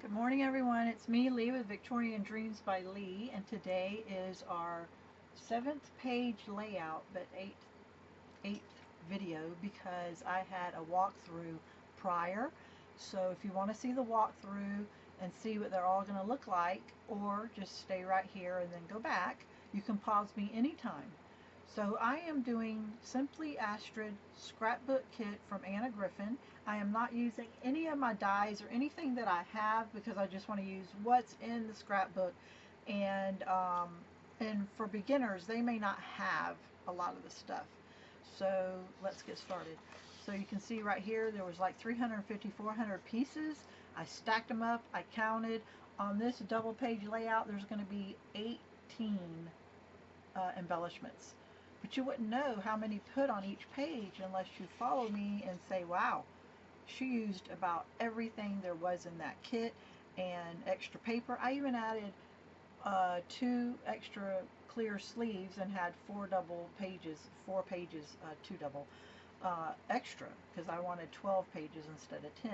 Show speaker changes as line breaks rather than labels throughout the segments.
Good morning, everyone. It's me, Leigh, with Victorian Dreams by Leigh, and today is our 7th page layout, but eighth video, because I had a walkthrough prior. So if you want to see the walkthrough and see what they're all going to look like, or just stay right here and then go back, you can pause me anytime. So I am doing Simply Astrid Scrapbook Kit from Griffin. I am not using any of my dies or anything that I have because I just want to use what's in the scrapbook. And for beginners, they may not have a lot of the stuff. So let's get started. So you can see right here there was like 350, 400 pieces. I stacked them up. I counted. On this double page layout there's going to be 18 embellishments. But you wouldn't know how many put on each page unless you follow me and say, wow, she used about everything there was in that kit, and extra paper. I even added 2 extra clear sleeves and had 4 pages, 2 double extra, because I wanted 12 pages instead of 10.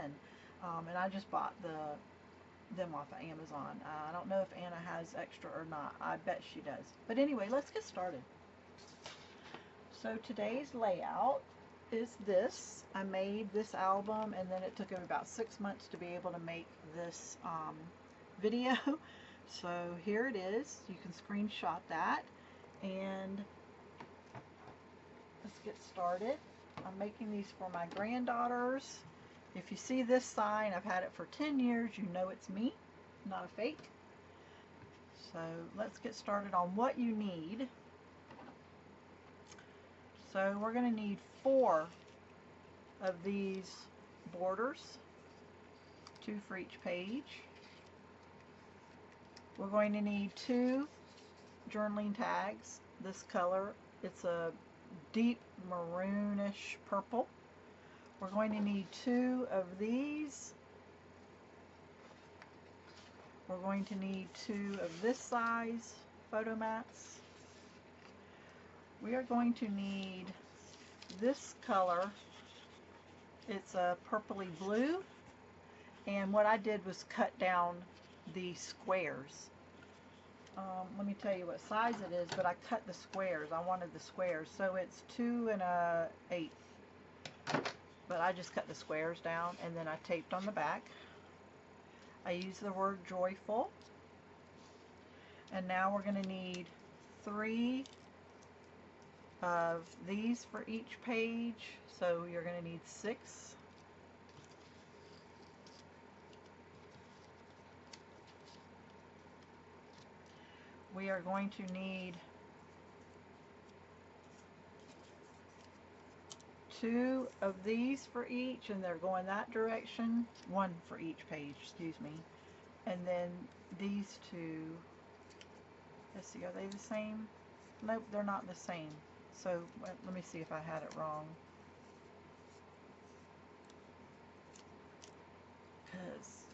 And I just bought them off of Amazon. I don't know if Anna has extra or not. I bet she does. But anyway, let's get started. So today's layout is this. I made this album, and then it took me about 6 months to be able to make this video. So here it is. You can screenshot that, and let's get started. I'm making these for my granddaughters. If you see this sign, I've had it for 10 years. You know it's me, not a fake. So let's get started on what you need. So we're going to need 4 of these borders, 2 for each page. We're going to need 2 journaling tags, this color. It's a deep maroonish purple. We're going to need 2 of these. We're going to need 2 of this size photo mats. We are going to need this color. It's a purpley blue, and what I did was cut down the squares. Let me tell you what size it is, but I cut the squares. I wanted the squares, so it's 2 1/8. But I just cut the squares down, and then I taped on the back. I used the word joyful. And now we're going to need 3 of these for each page, so you're going to need 6. We are going to need 2 of these for each, and they're going that direction. 1 for each page, excuse me. And then these 2, let's see, are they the same? Nope, they're not the same. So let me see if I had it wrong. Because,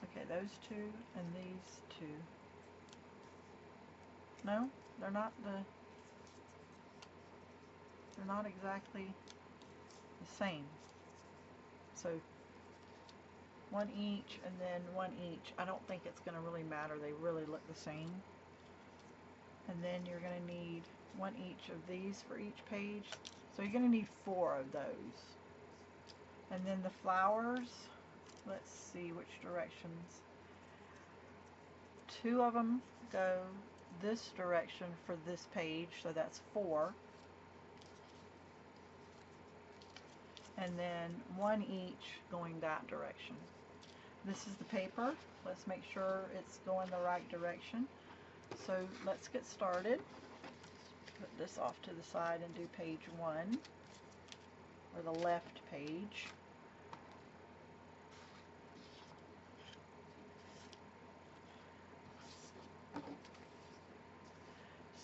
okay, those 2 and these 2. No, they're not exactly the same. So 1 each and then 1 each. I don't think it's going to really matter. They really look the same. And then you're going to need 1 each of these for each page. So you're going to need 4 of those. And then the flowers, let's see which directions. 2 of them go this direction for this page, so that's 4. And then 1 each going that direction. This is the paper. Let's make sure it's going the right direction. So let's get started. Put this off to the side and do page 1, or the left page.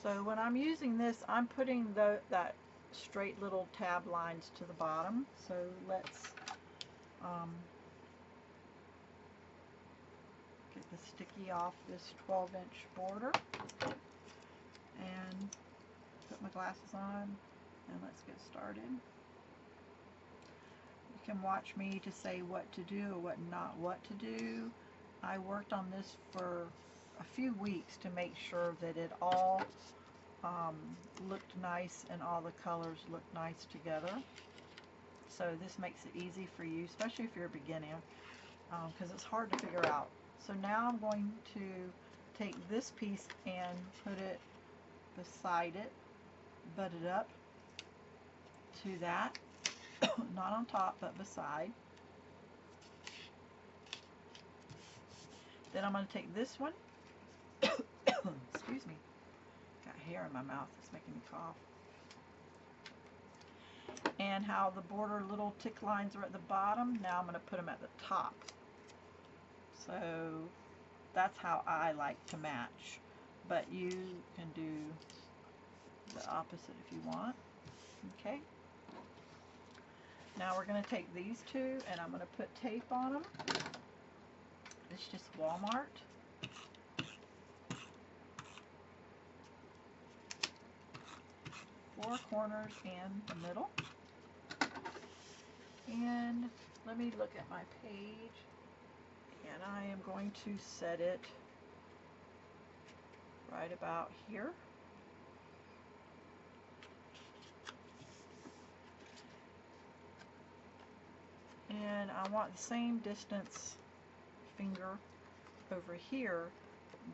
So when I'm using this, I'm putting that straight little tab lines to the bottom. So let's get the sticky off this 12-inch border, and put my glasses on, and let's get started. can watch me to say what to do or what to do. I worked on this for a few weeks to make sure that it all looked nice and all the colors looked nice together. So this makes it easy for you, especially if you're beginning, because it's hard to figure out. So now I'm going to take this piece and put it beside it, butt it up to that, not on top but beside. Then I'm going to take this one, excuse me, got hair in my mouth, it's making me cough. And how the border little tick lines are at the bottom, now I'm going to put them at the top. So that's how I like to match, but you can do the opposite if you want. Okay, now we're going to take these two and I'm going to put tape on them. It's just Walmart. Four corners and the middle. And let me look at my page, and I am going to set it right about here. And I want the same distance finger over here,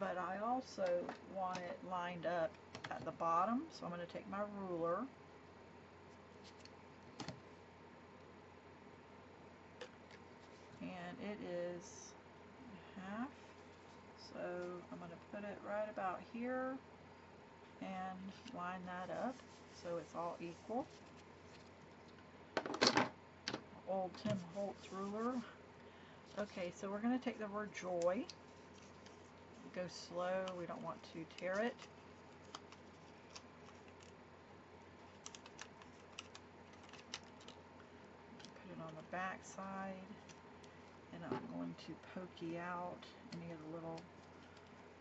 but I also want it lined up at the bottom, so I'm going to take my ruler and it is half, so I'm going to put it right about here and line that up so it's all equal. Old Tim Holtz ruler. Okay, so we're going to take the word joy, go slow, we don't want to tear it. Put it on the back side, and I'm going to pokey out any of the little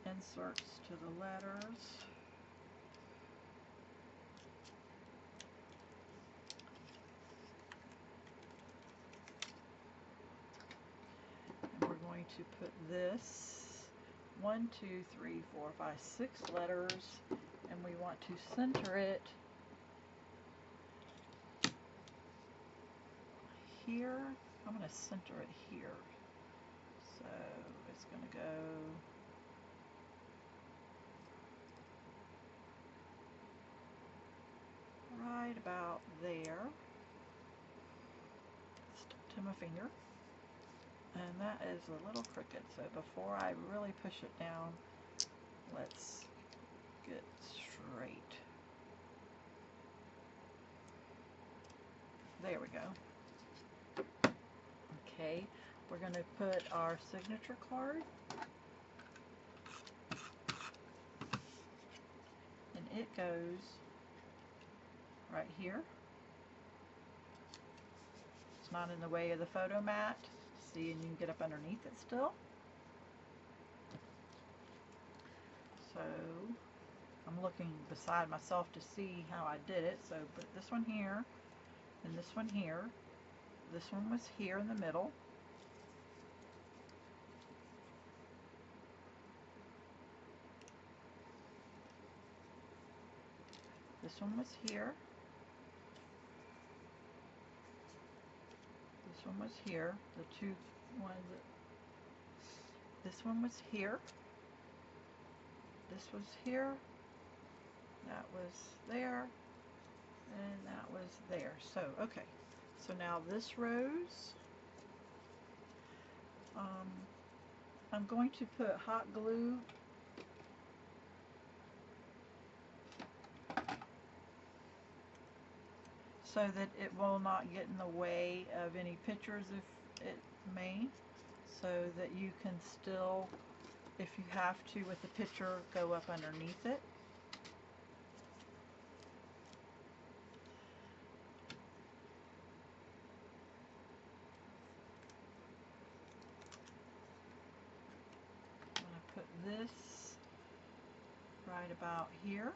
inserts to the letters. And we're going to put this 1, 2, 3, 4, 5, 6 letters, and we want to center it here. I'm going to center it here. So it's going to go right about there. Stuck to my finger. And that is a little crooked, so before I really push it down, let's get straight. There we go. Okay, we're going to put our signature card, and it goes right here. It's not in the way of the photo mat. See, and you can get up underneath it still. So I'm looking beside myself to see how I did it. So put this one here, and this one here. This one was here in the middle. This one was here. This one was here. The two ones. This one was here. This was here. That was there. And that was there. So, okay. So now this rose, I'm going to put hot glue so that it will not get in the way of any pictures if it may, so that you can still, if you have to with the picture, go up underneath it. I'm going to put this right about here.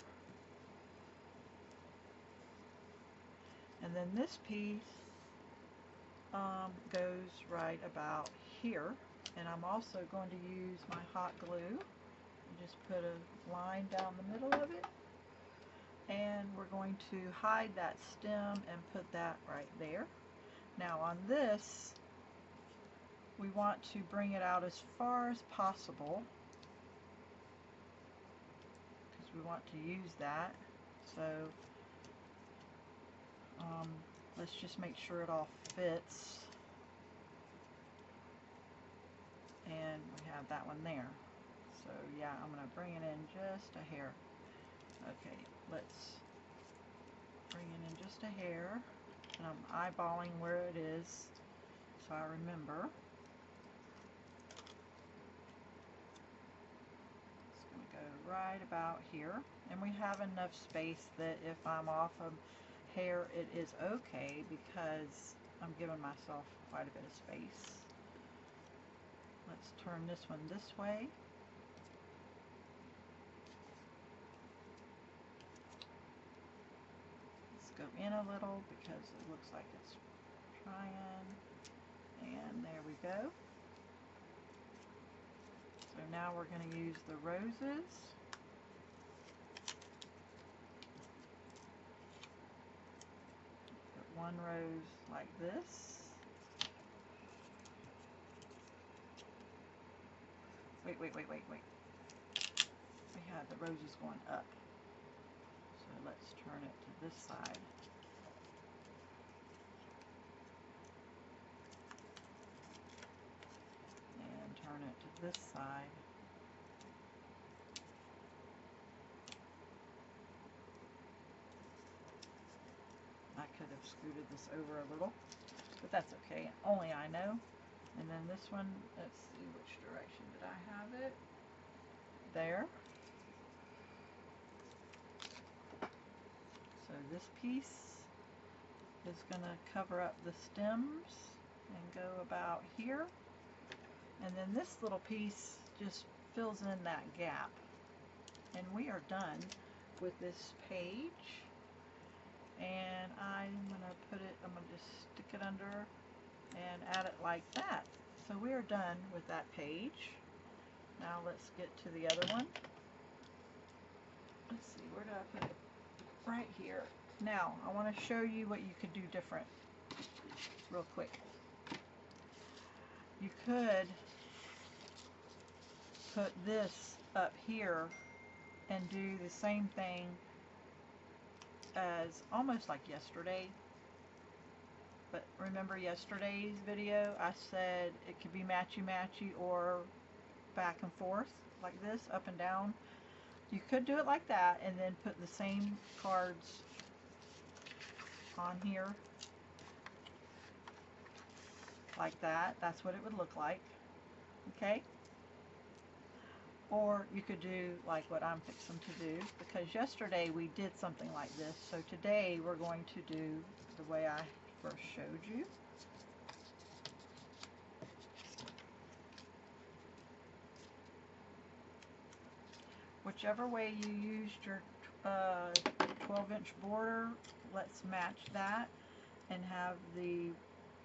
And then this piece goes right about here. And I'm also going to use my hot glue. Just put a line down the middle of it. And we're going to hide that stem and put that right there. Now on this, we want to bring it out as far as possible because we want to use that. So let's just make sure it all fits. And we have that one there. So yeah, I'm going to bring it in just a hair. Okay, let's bring it in just a hair. And I'm eyeballing where it is so I remember. It's going to go right about here. And we have enough space that if I'm off of hair, it is okay because I'm giving myself quite a bit of space. Let's turn this one this way. Let's go in a little because it looks like it's trying. And there we go. So now we're going to use the roses. Put one rose like this. Wait. We have the roses going up. So let's turn it to this side. And turn it to this side. I could have scooted this over a little, but that's okay. Only I know. And then this one, let's see which direction did I have it. There. So this piece is going to cover up the stems and go about here. And then this little piece just fills in that gap. And we are done with this page. And I'm going to just stick it under and add it like that. So we are done with that page. Now let's get to the other one. Let's see, where did I put it? Right here. Now I want to show you what you could do different real quick. You could put this up here and do the same thing as almost like yesterday. But remember yesterday's video, I said it could be matchy-matchy or back and forth like this, up and down. You could do it like that and then put the same cards on here like that. That's what it would look like. Okay? Or you could do like what I'm fixing to do, because yesterday we did something like this. So today we're going to do the way I first showed you. Whichever way you used your 12-inch border, let's match that and have the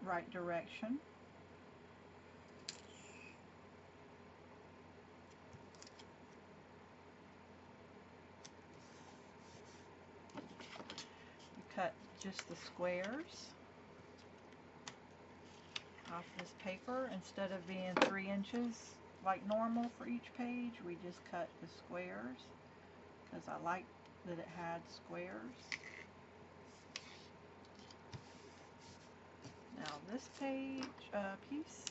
right direction. You cut just the squares off this paper. Instead of being 3 inches like normal for each page, we just cut the squares because I like that it had squares. Now this page piece,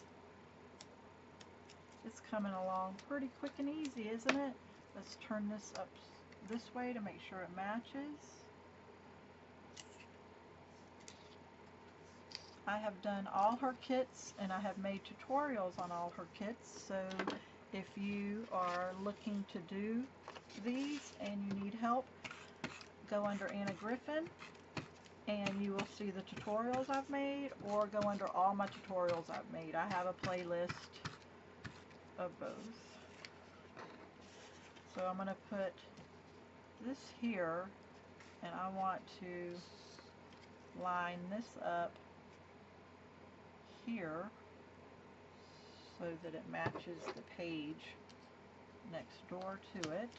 it's coming along pretty quick and easy, isn't it? Let's turn this up this way to make sure it matches. I have done all her kits and I have made tutorials on all her kits, so if you are looking to do these and you need help, go under Anna Griffin and you will see the tutorials I've made, or go under all my tutorials I've made. I have a playlist of both. So I'm going to put this here and I want to line this up here so that it matches the page next door to it.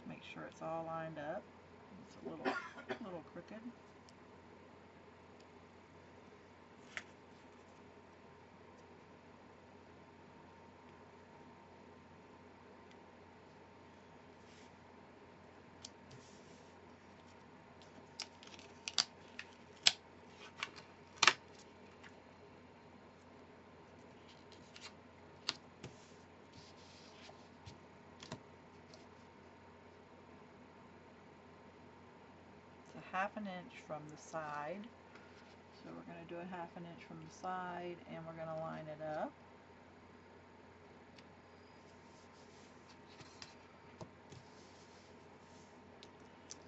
Make sure it's all lined up. It's a little crooked. Half an inch from the side, so we're going to do a half an inch from the side, and we're going to line it up.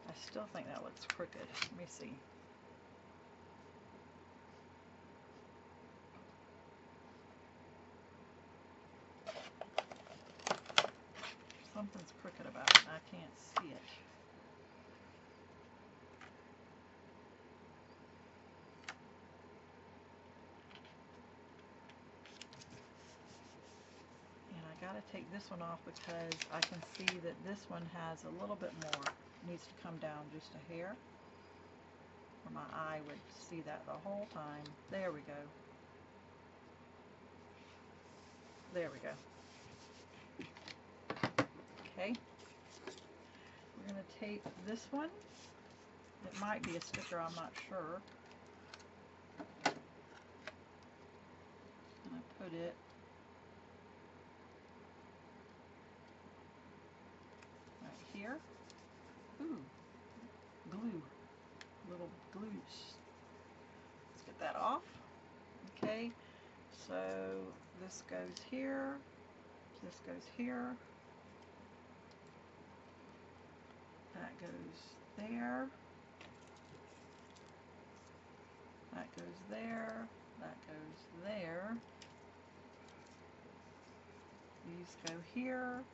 I still think that looks crooked. Let me see. Something's crooked about it. I can't see it. Got to take this one off because I can see that this one has a little bit more. It needs to come down just a hair, or my eye would see that the whole time. There we go. There we go. Okay. We're going to tape this one. It might be a sticker, I'm not sure. And I put it here. Ooh, glue, little glues. Let's get that off. Okay, so this goes here, this goes here, that goes there, that goes there, that goes there. These go here,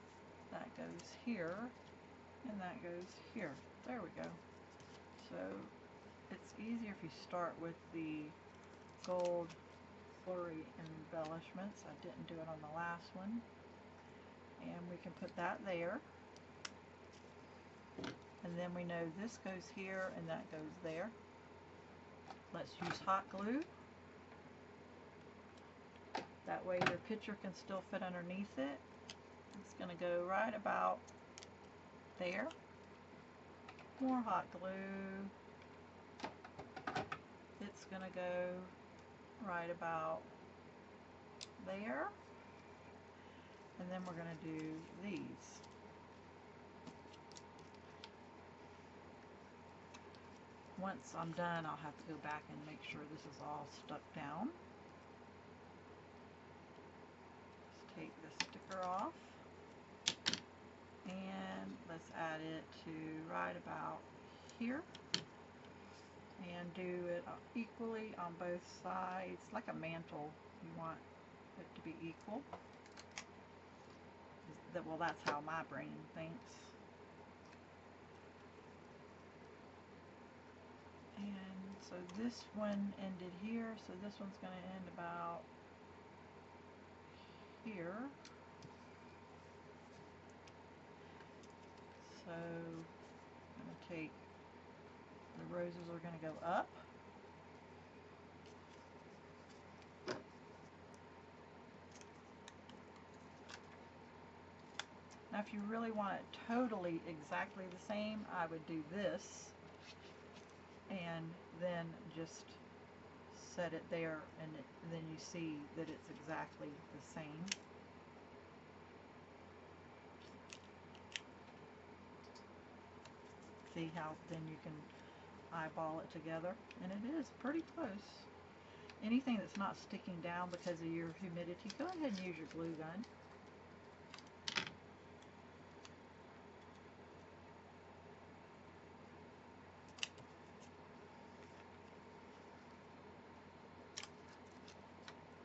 that goes here, and that goes here. There we go. So it's easier if you start with the gold flurry embellishments. I didn't do it on the last one. And we can put that there. And then we know this goes here and that goes there. Let's use hot glue. That way your picture can still fit underneath it. It's going to go right about there. More hot glue. It's going to go right about there. And then we're going to do these. Once I'm done, I'll have to go back and make sure this is all stuck down. Let's take the sticker off. And let's add it to right about here. And do it equally on both sides, like a mantle. You want it to be equal. Well, that's how my brain thinks. And so this one ended here, so this one's going to end about here. So I'm going to take, the roses are going to go up. Now if you really want it totally exactly the same, I would do this and then just set it there, and then you see that it's exactly the same. See how then you can eyeball it together, and it is pretty close. Anything that's not sticking down because of your humidity, go ahead and use your glue gun.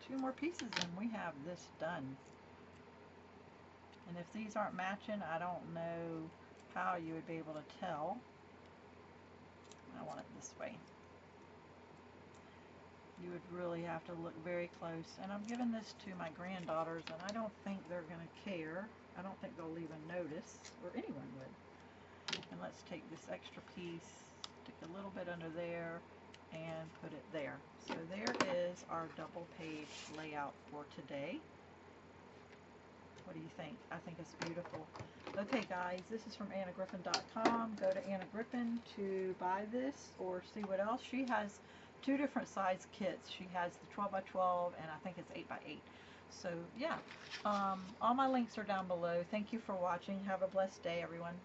Two more pieces and we have this done. And if these aren't matching, I don't know how you would be able to tell. I want it this way. You would really have to look very close. And I'm giving this to my granddaughters, and I don't think they're going to care. I don't think they'll even notice, or anyone would. And let's take this extra piece, stick a little bit under there, and put it there. So there is our double page layout for today. What do you think? I think it's beautiful. Okay guys, this is from AnnaGriffin.com. Go to Anna Griffin to buy this or see what else. She has 2 different size kits. She has the 12 by 12 and I think it's 8 by 8. So yeah, all my links are down below. Thank you for watching. Have a blessed day, everyone.